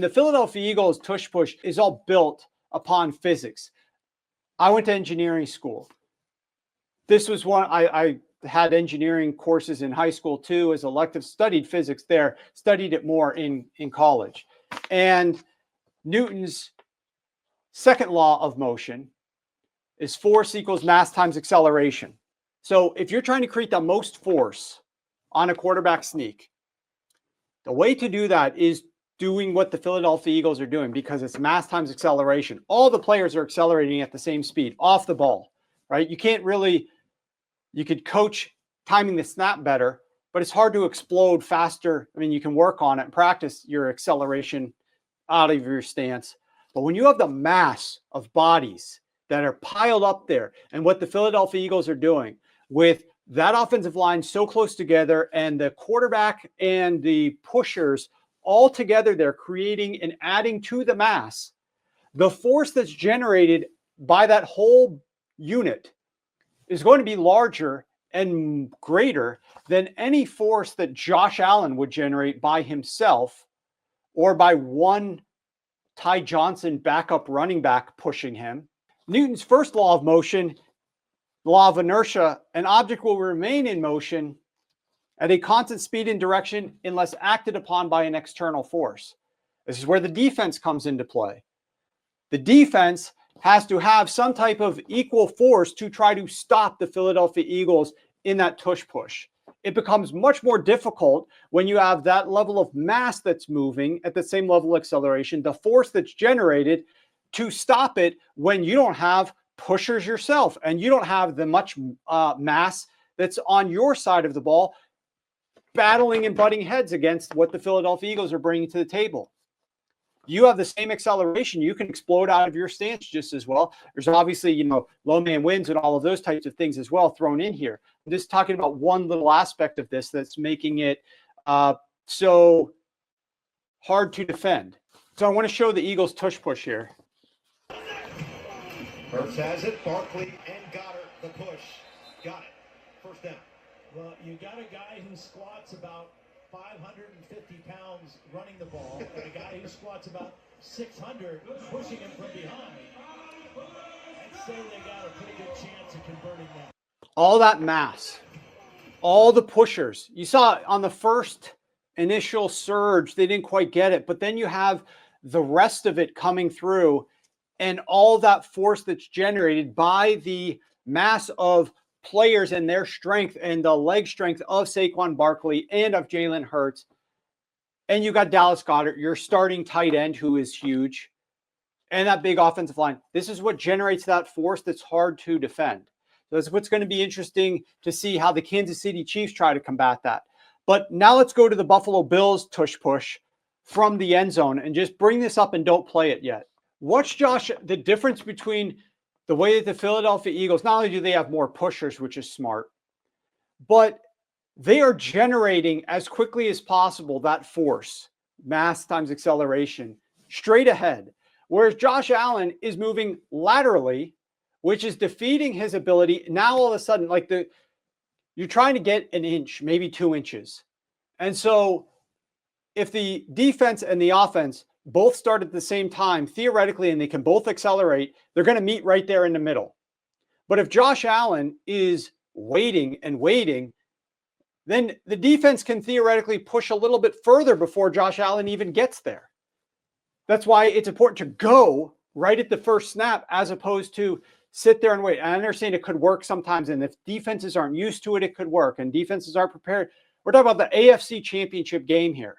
The Philadelphia Eagles Tush Push is all built upon physics. I went to engineering school. This was one, I had engineering courses in high school too as elective, studied physics there, studied it more in college. And Newton's second law of motion is force equals mass times acceleration. So if you're trying to create the most force on a quarterback sneak, the way to do that is doing what the Philadelphia Eagles are doing, because it's mass times acceleration. All the players are accelerating at the same speed off the ball, right? You can't really, you could coach timing the snap better, but it's hard to explode faster. I mean, you can work on it and practice your acceleration out of your stance. But when you have the mass of bodies that are piled up there, and what the Philadelphia Eagles are doing with that offensive line so close together, and the quarterback and the pushers all together, they're creating and adding to the mass. The force that's generated by that whole unit is going to be larger and greater than any force that Josh Allen would generate by himself, or by one Ty Johnson backup running back pushing him. Newton's first law of motion, the law of inertia: an object will remain in motion at a constant speed and direction unless acted upon by an external force. This is where the defense comes into play. The defense has to have some type of equal force to try to stop the Philadelphia Eagles in that tush push. It becomes much more difficult when you have that level of mass that's moving at the same level of acceleration, the force that's generated to stop it when you don't have pushers yourself and you don't have the much mass that's on your side of the ball battling and butting heads against what the Philadelphia Eagles are bringing to the table. You have the same acceleration. You can explode out of your stance just as well. There's obviously, low man wins and all of those types of things as well thrown in here. I'm just talking about one little aspect of this that's making it so hard to defend. So I want to show the Eagles tush push here. Hurts has it. Barkley and Goddard the push. Got it. First down. Well, you got a guy who squats about 550 pounds running the ball, and a guy who squats about 600 pushing him from behind. I'd say they got a pretty good chance of converting that. All that mass, all the pushers. You saw on the first initial surge, they didn't quite get it, but then you have the rest of it coming through, and all that force that's generated by the mass of players and their strength and the leg strength of Saquon Barkley and of Jalen Hurts. And you got Dallas Goedert, your starting tight end, who is huge, and that big offensive line. This is what generates that force that's hard to defend. So that's what's going to be interesting to see how the Kansas City Chiefs try to combat that. But now let's go to the Buffalo Bills tush push from the end zone and just bring this up and don't play it yet. Watch the difference between the way that the Philadelphia Eagles, not only do they have more pushers, which is smart, but they are generating as quickly as possible that force, mass times acceleration, straight ahead. Whereas Josh Allen is moving laterally, which is defeating his ability. Now all of a sudden, you're trying to get an inch, maybe 2 inches. And so if the defense and the offense both start at the same time, theoretically, and they can both accelerate, they're going to meet right there in the middle. But if Josh Allen is waiting and waiting, then the defense can theoretically push a little bit further before Josh Allen even gets there. That's why it's important to go right at the first snap as opposed to sit there and wait. I understand it could work sometimes, and if defenses aren't used to it, it could work, and defenses aren't prepared. We're talking about the AFC Championship game here.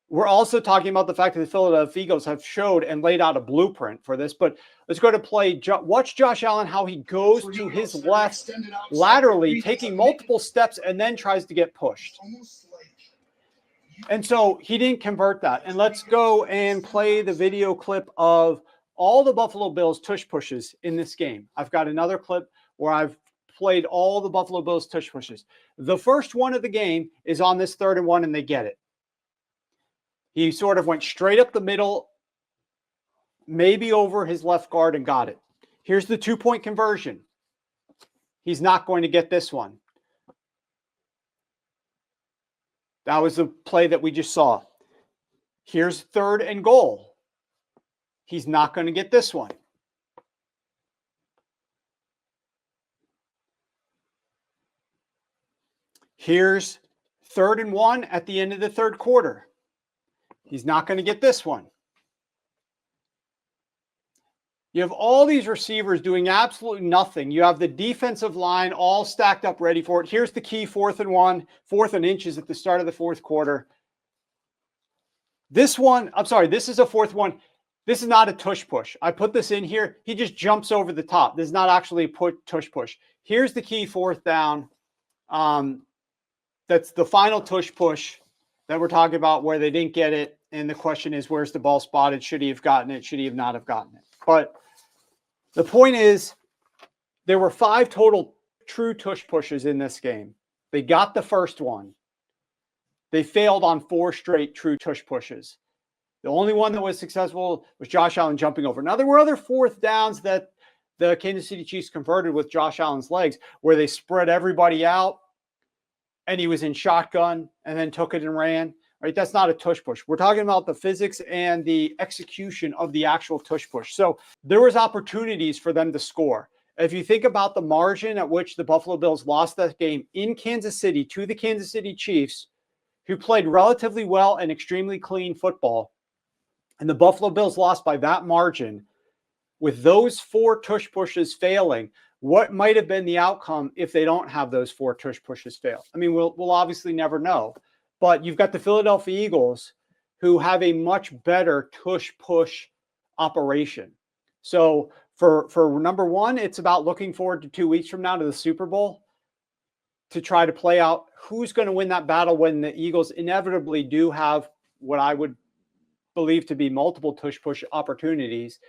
We're also talking about the fact that the Philadelphia Eagles have showed and laid out a blueprint for this. But let's go to play. Watch Josh Allen, how he goes to his left laterally, taking multiple steps, and then tries to get pushed. And so he didn't convert that. And let's go and play the video clip of all the Buffalo Bills tush pushes in this game. I've got another clip where I've played all the Buffalo Bills tush pushes. The first one of the game is on this 3rd and 1, and they get it. He sort of went straight up the middle, maybe over his left guard, and got it. Here's the 2-point conversion. He's not going to get this one. That was the play that we just saw. Here's 3rd and goal. He's not going to get this one. Here's 3rd and 1 at the end of the 3rd quarter. He's not going to get this one. You have all these receivers doing absolutely nothing. You have the defensive line all stacked up ready for it. Here's the key 4th and 1, 4th and inches at the start of the 4th quarter. This one, I'm sorry, this is a 4th one. This is not a tush push. I put this in here. He just jumps over the top. This is not actually a tush push. Here's the key 4th down. That's the final tush push that we're talking about where they didn't get it. And the question is, where's the ball spotted? Should he have gotten it? Should he have not have gotten it? But the point is, there were 5 total true tush pushes in this game. They got the first one. They failed on 4 straight true tush pushes. The only one that was successful was Josh Allen jumping over. Now, there were other 4th downs that the Kansas City Chiefs converted with Josh Allen's legs where they spread everybody out and he was in shotgun and then took it and ran. Right? That's not a tush push. We're talking about the physics and the execution of the actual tush push. So there was opportunities for them to score. If you think about the margin at which the Buffalo Bills lost that game in Kansas City to the Kansas City Chiefs, who played relatively well and extremely clean football, and the Buffalo Bills lost by that margin, with those 4 tush pushes failing, what might have been the outcome if they don't have those 4 tush pushes fail? I mean, we'll obviously never know. But you've got the Philadelphia Eagles who have a much better tush push operation. So for number 1, it's about looking forward to 2 weeks from now to the Super Bowl to try to play out who's going to win that battle when the Eagles inevitably do have what I would believe to be multiple tush push opportunities.